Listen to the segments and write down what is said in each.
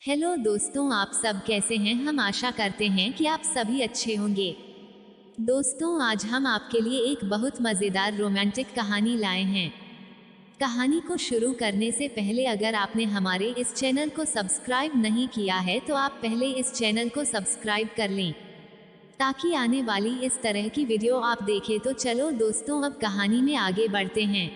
Hello दोस्तों, आप सब कैसे हैं। हम आशा करते हैं कि आप सभी अच्छे होंगे। दोस्तों, आज हम आपके लिए एक बहुत मज़ेदार रोमांटिक कहानी लाए हैं। कहानी को शुरू करने से पहले अगर आपने हमारे इस चैनल को सब्सक्राइब नहीं किया है तो आप पहले इस चैनल को सब्सक्राइब कर लें ताकि आने वाली इस तरह की वीडियो आप देखें। तो चलो दोस्तों, अब कहानी में आगे बढ़ते हैं।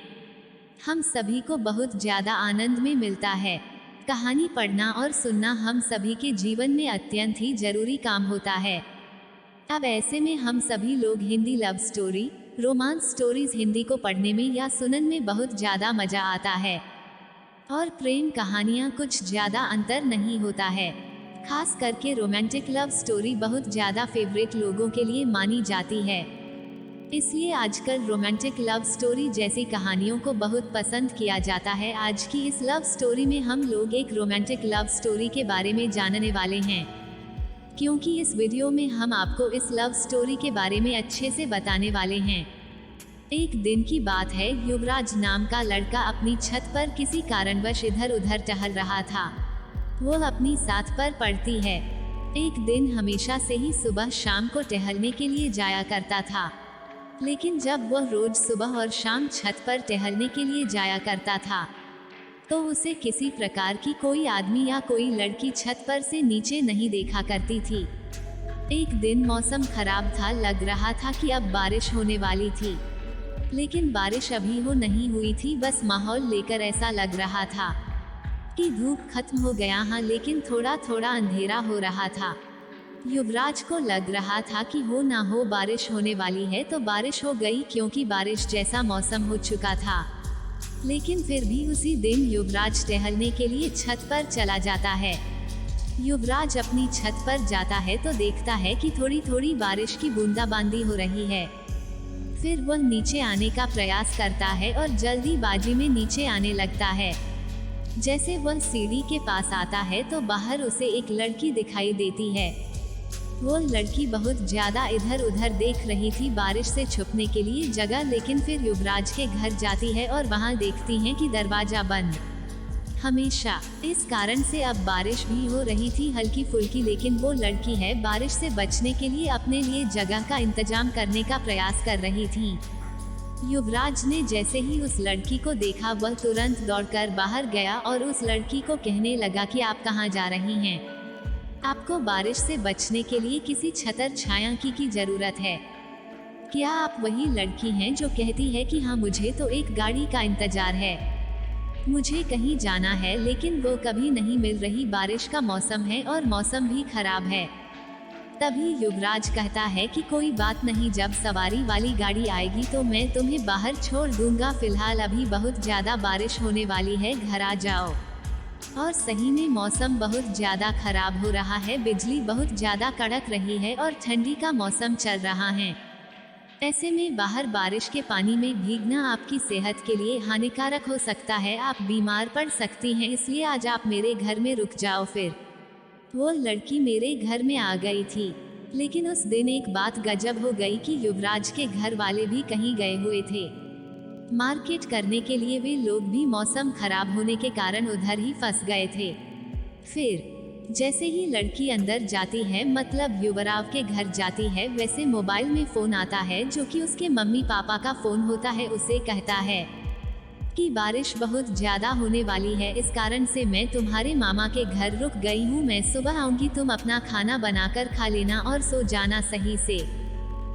हम सभी को बहुत ज़्यादा आनंद में मिलता है। कहानी पढ़ना और सुनना हम सभी के जीवन में अत्यंत ही जरूरी काम होता है। अब ऐसे में हम सभी लोग Hindi love story, romance stories Hindi को पढ़ने में या सुनने में बहुत ज़्यादा मज़ा आता है। और प्रेम कहानियाँ कुछ ज़्यादा अंतर नहीं होता है। खास करके रोमांटिक लव स्टोरी बहुत ज़्यादा फेवरेट लोगों के लिए मानी जाती है। इसलिए आजकल रोमांटिक लव स्टोरी जैसी कहानियों को बहुत पसंद किया जाता है। आज की इस लव स्टोरी में हम लोग एक रोमांटिक लव स्टोरी के बारे में जानने वाले हैं, क्योंकि इस वीडियो में हम आपको इस लव स्टोरी के बारे में अच्छे से बताने वाले हैं। एक दिन की बात है, युवराज नाम का लड़का अपनी छत पर किसी कारणवश इधर उधर टहल रहा था। वो अपनी साथ पर पढ़ती है। एक दिन हमेशा से ही सुबह शाम को टहलने के लिए जाया करता था, लेकिन जब वह रोज सुबह और शाम छत पर टहलने के लिए जाया करता था तो उसे किसी प्रकार की कोई आदमी या कोई लड़की छत पर से नीचे नहीं देखा करती थी। एक दिन मौसम खराब था, लग रहा था कि अब बारिश होने वाली थी, लेकिन बारिश अभी हो नहीं हुई थी। बस माहौल लेकर ऐसा लग रहा था कि धूप खत्म हो गया है, लेकिन थोड़ा थोड़ा अंधेरा हो रहा था। युवराज को लग रहा था कि हो ना हो बारिश होने वाली है, तो बारिश हो गई, क्योंकि बारिश जैसा मौसम हो चुका था। लेकिन फिर भी उसी दिन युवराज टहलने के लिए छत पर चला जाता है। युवराज अपनी छत पर जाता है तो देखता है कि थोड़ी थोड़ी बारिश की बूंदाबांदी हो रही है। फिर वह नीचे आने का प्रयास करता है और जल्दीबाजी में नीचे आने लगता है। जैसे वह सीढ़ी के पास आता है तो बाहर उसे एक लड़की दिखाई देती है। वो लड़की बहुत ज्यादा इधर उधर देख रही थी बारिश से छुपने के लिए जगह, लेकिन फिर युवराज के घर जाती है और वहां देखती है कि दरवाजा बंद हमेशा। इस कारण से अब बारिश भी हो रही थी हल्की फुल्की, लेकिन वो लड़की है बारिश से बचने के लिए अपने लिए जगह का इंतजाम करने का प्रयास कर रही थी। युवराज ने जैसे ही उस लड़की को देखा वह तुरंत दौड़कर बाहर गया और उस लड़की को कहने लगा कि आप कहाँ जा रही हैं? आपको बारिश से बचने के लिए किसी छतर छाया की जरूरत है। क्या आप वही लड़की हैं जो कहती है कि हाँ, मुझे तो एक गाड़ी का इंतजार है, मुझे कहीं जाना है, लेकिन वो कभी नहीं मिल रही। बारिश का मौसम है और मौसम भी खराब है। तभी युवराज कहता है कि कोई बात नहीं, जब सवारी वाली गाड़ी आएगी तो मैं तुम्हें बाहर छोड़ दूंगा। फिलहाल अभी बहुत ज्यादा बारिश होने वाली है, घर आ जाओ। और सही में मौसम बहुत ज़्यादा खराब हो रहा है, बिजली बहुत ज़्यादा कड़क रही है और ठंडी का मौसम चल रहा है। ऐसे में बाहर बारिश के पानी में भीगना आपकी सेहत के लिए हानिकारक हो सकता है, आप बीमार पड़ सकती हैं, इसलिए आज आप मेरे घर में रुक जाओ। फिर वो लड़की मेरे घर में आ गई थी, लेकिन उस दिन एक बात गजब हो गई कि युवराज के घर वाले भी कहीं गए हुए थे मार्केट करने के लिए। वे लोग भी मौसम खराब होने के कारण उधर ही फंस गए थे। फिर जैसे ही लड़की अंदर जाती है, मतलब युवराज के घर जाती है, वैसे मोबाइल में फोन आता है जो कि उसके मम्मी पापा का फोन होता है। उसे कहता है कि बारिश बहुत ज्यादा होने वाली है, इस कारण से मैं तुम्हारे मामा के घर रुक गई हूँ। मैं सुबह आऊंगी, तुम अपना खाना बनाकर खा लेना और सो जाना सही से,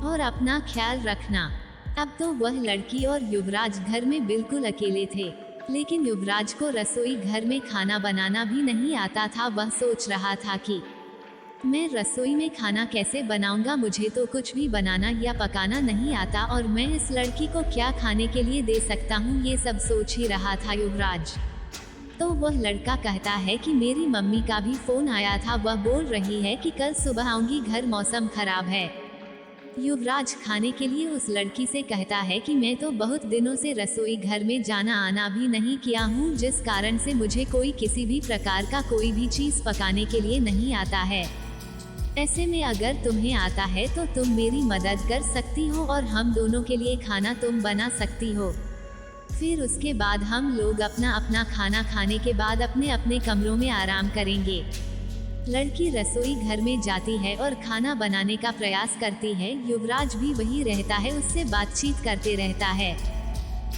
और अपना ख्याल रखना। अब तो वह लड़की और युवराज घर में बिल्कुल अकेले थे, लेकिन युवराज को रसोई घर में खाना बनाना भी नहीं आता था। वह सोच रहा था कि मैं रसोई में खाना कैसे बनाऊंगा, मुझे तो कुछ भी बनाना या पकाना नहीं आता, और मैं इस लड़की को क्या खाने के लिए दे सकता हूँ, ये सब सोच ही रहा था युवराज। तो वह लड़का कहता है कि मेरी मम्मी का भी फोन आया था, वह बोल रही है कि कल सुबह आऊंगी घर, मौसम खराब है। युवराज खाने के लिए उस लड़की से कहता है कि मैं तो बहुत दिनों से रसोई घर में जाना आना भी नहीं किया हूँ, जिस कारण से मुझे कोई किसी भी प्रकार का कोई भी चीज़ पकाने के लिए नहीं आता है। ऐसे में अगर तुम्हें आता है तो तुम मेरी मदद कर सकती हो और हम दोनों के लिए खाना तुम बना सकती हो। फिर उसके बाद हम लोग अपना अपना खाना खाने के बाद अपने अपने कमरों में आराम करेंगे। लड़की रसोई घर में जाती है और खाना बनाने का प्रयास करती है। युवराज भी वही रहता है, उससे बातचीत करते रहता है।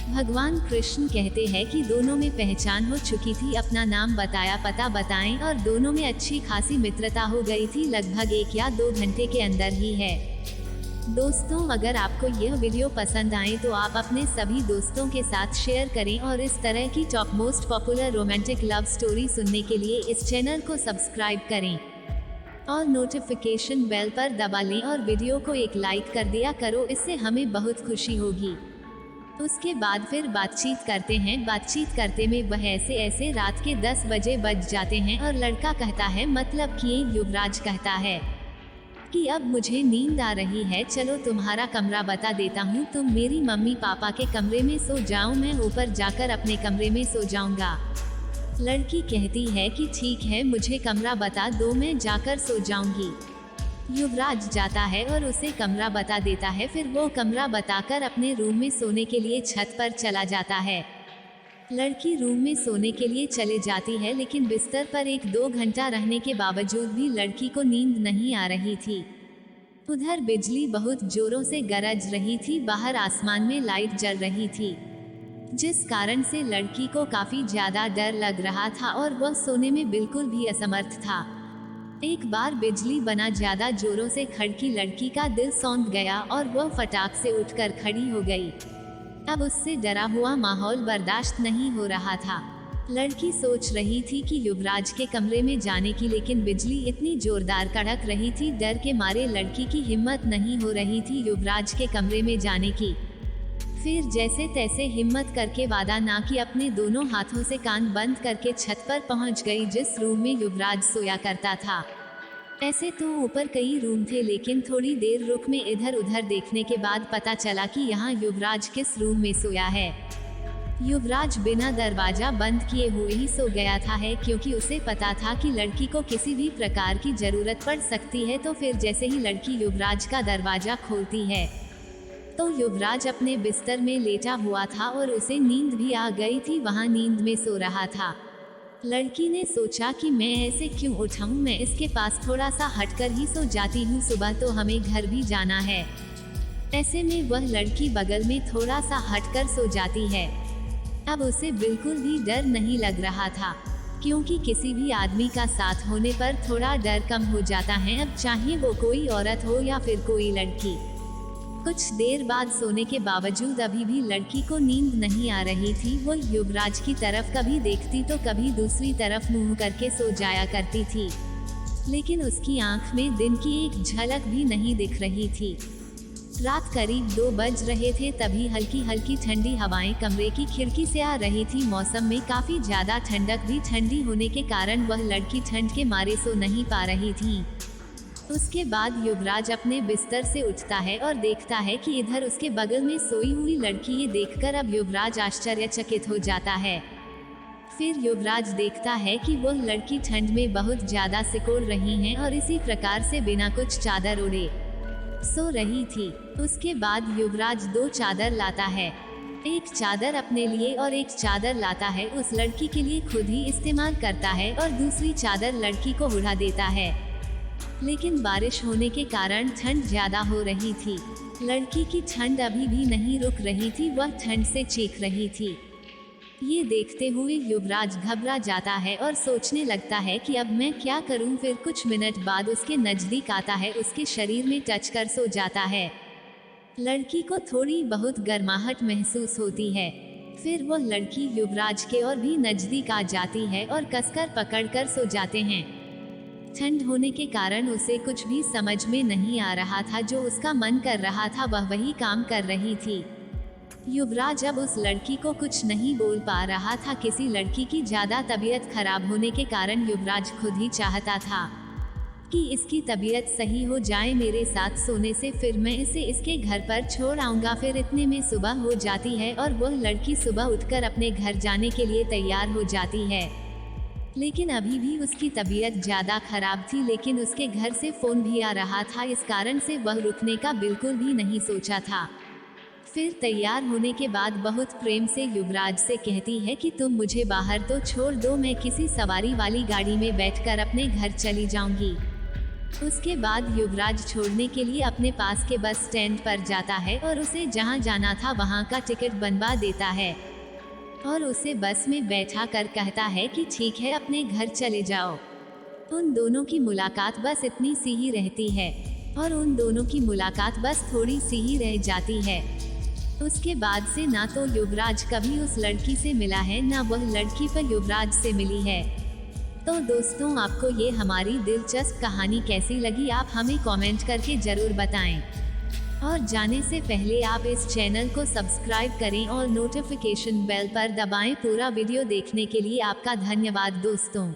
भगवान कृष्ण कहते हैं कि दोनों में पहचान हो चुकी थी, अपना नाम बताया, पता बताएं और दोनों में अच्छी खासी मित्रता हो गई थी, लगभग 1 या 2 घंटे के अंदर ही है। दोस्तों, अगर आपको यह वीडियो पसंद आए तो आप अपने सभी दोस्तों के साथ शेयर करें और इस तरह की top most popular romantic love story सुनने के लिए इस चैनल को सब्सक्राइब करें और नोटिफिकेशन बेल पर दबा लें और वीडियो को एक लाइक कर दिया करो, इससे हमें बहुत खुशी होगी। उसके बाद फिर बातचीत करते हैं। बातचीत करते में वह ऐसे रात के 10 बजे बज जाते हैं और लड़का कहता है, मतलब कि युवराज कहता है कि अब मुझे नींद आ रही है, चलो तुम्हारा कमरा बता देता हूँ, तुम मेरी मम्मी पापा के कमरे में सो जाओ, मैं ऊपर जाकर अपने कमरे में सो जाऊंगा। लड़की कहती है कि ठीक है, मुझे कमरा बता दो, मैं जाकर सो जाऊंगी। युवराज जाता है और उसे कमरा बता देता है। फिर वो कमरा बताकर अपने रूम में सोने के लिए छत पर चला जाता है। लड़की रूम में सोने के लिए चले जाती है, लेकिन बिस्तर पर 1-2 घंटा रहने के बावजूद भी लड़की को नींद नहीं आ रही थी। उधर बिजली बहुत जोरों से गरज रही थी, बाहर आसमान में लाइट जल रही थी, जिस कारण से लड़की को काफी ज्यादा डर लग रहा था और वह सोने में बिल्कुल भी असमर्थ था। एक बार बिजली बना ज्यादा जोरों से खड़की लड़की का दिल सौंध गया और वह फटाक से उठकर खड़ी हो गई। अब उससे डरा हुआ माहौल बर्दाश्त नहीं हो रहा था। लड़की सोच रही थी कि युवराज के कमरे में जाने की, लेकिन बिजली इतनी जोरदार कड़क रही थी, डर के मारे लड़की की हिम्मत नहीं हो रही थी युवराज के कमरे में जाने की। फिर जैसे तैसे हिम्मत करके वादा ना कि अपने दोनों हाथों से कान बंद करके छत पर पहुंच गई, जिस रूम में युवराज सोया करता था। ऐसे तो ऊपर कई रूम थे, लेकिन थोड़ी देर रुक में इधर उधर देखने के बाद पता चला कि यहाँ युवराज किस रूम में सोया है। युवराज बिना दरवाजा बंद किए हुए ही सो गया था क्योंकि उसे पता था कि लड़की को किसी भी प्रकार की जरूरत पड़ सकती है। तो फिर जैसे ही लड़की युवराज का दरवाजा खोलती है तो युवराज अपने बिस्तर में लेटा हुआ था और उसे नींद भी आ गई थी, वहाँ नींद में सो रहा था। लड़की ने सोचा कि मैं ऐसे क्यों उठाऊं, मैं इसके पास थोड़ा सा हटकर ही सो जाती हूँ, सुबह तो हमें घर भी जाना है। ऐसे में वह लड़की बगल में थोड़ा सा हटकर सो जाती है। अब उसे बिल्कुल भी डर नहीं लग रहा था, क्योंकि किसी भी आदमी का साथ होने पर थोड़ा डर कम हो जाता है, अब चाहे वो कोई औरत हो या फिर कोई लड़की। कुछ देर बाद सोने के बावजूद अभी भी लड़की को नींद नहीं आ रही थी। वो युवराज की तरफ कभी देखती तो कभी दूसरी तरफ मुंह करके सो जाया करती थी, लेकिन उसकी आंख में दिन की एक झलक भी नहीं दिख रही थी। रात करीब 2 बज रहे थे, तभी हल्की हल्की ठंडी हवाएं कमरे की खिड़की से आ रही थी। मौसम में काफी ज्यादा ठंडक भी, ठंडी होने के कारण वह लड़की ठंड के मारे सो नहीं पा रही थी। उसके बाद युवराज अपने बिस्तर से उठता है और देखता है कि इधर उसके बगल में सोई हुई लड़की। ये देखकर अब युवराज आश्चर्यचकित हो जाता है। फिर युवराज देखता है कि वह लड़की ठंड में बहुत ज्यादा सिकोड़ रही है और इसी प्रकार से बिना कुछ चादर ओढ़े सो रही थी। उसके बाद युवराज 2 चादर लाता है, एक चादर अपने लिए और एक चादर लाता है उस लड़की के लिए खुद ही इस्तेमाल करता है और दूसरी चादर लड़की को उड़ा देता है। लेकिन बारिश होने के कारण ठंड ज्यादा हो रही थी। लड़की की ठंड अभी भी नहीं रुक रही थी, वह ठंड से चीख रही थी। ये देखते हुए युवराज घबरा जाता है और सोचने लगता है कि अब मैं क्या करूं। फिर कुछ मिनट बाद उसके नजदीक आता है, उसके शरीर में टच कर सो जाता है। लड़की को थोड़ी बहुत गर्माहट महसूस होती है। फिर वह लड़की युवराज के और भी नजदीक आ जाती है और कसकर पकड़कर सो जाते हैं। ठंड होने के कारण उसे कुछ भी समझ में नहीं आ रहा था, जो उसका मन कर रहा था वह वही काम कर रही थी। युवराज अब उस लड़की को कुछ नहीं बोल पा रहा था। किसी लड़की की ज्यादा तबीयत खराब होने के कारण युवराज खुद ही चाहता था कि इसकी तबीयत सही हो जाए मेरे साथ सोने से, फिर मैं इसे इसके घर पर छोड़ आऊंगा। फिर इतने में सुबह हो जाती है और वह लड़की सुबह उठकर अपने घर जाने के लिए तैयार हो जाती है, लेकिन अभी भी उसकी तबीयत ज्यादा खराब थी। लेकिन उसके घर से फोन भी आ रहा था, इस कारण से वह रुकने का बिल्कुल भी नहीं सोचा था। फिर तैयार होने के बाद बहुत प्रेम से युवराज से कहती है कि तुम मुझे बाहर तो छोड़ दो, मैं किसी सवारी वाली गाड़ी में बैठकर अपने घर चली जाऊंगी। उसके बाद युवराज छोड़ने के लिए अपने पास के बस स्टैंड पर जाता है और उसे जहां जाना था वहां का टिकट बनवा देता है और उसे बस में बैठा कर कहता है कि ठीक है, अपने घर चले जाओ। उन दोनों की मुलाकात बस इतनी सी ही रहती है और उन दोनों की मुलाकात बस थोड़ी सी ही रह जाती है। उसके बाद से ना तो युवराज कभी उस लड़की से मिला है, ना वह लड़की पर युवराज से मिली है। तो दोस्तों, आपको ये हमारी दिलचस्प कहानी कैसी लगी, आप हमें कमेंट करके जरूर बताएं। और जाने से पहले आप इस चैनल को सब्सक्राइब करें और नोटिफिकेशन बेल पर दबाएं। पूरा वीडियो देखने के लिए आपका धन्यवाद दोस्तों।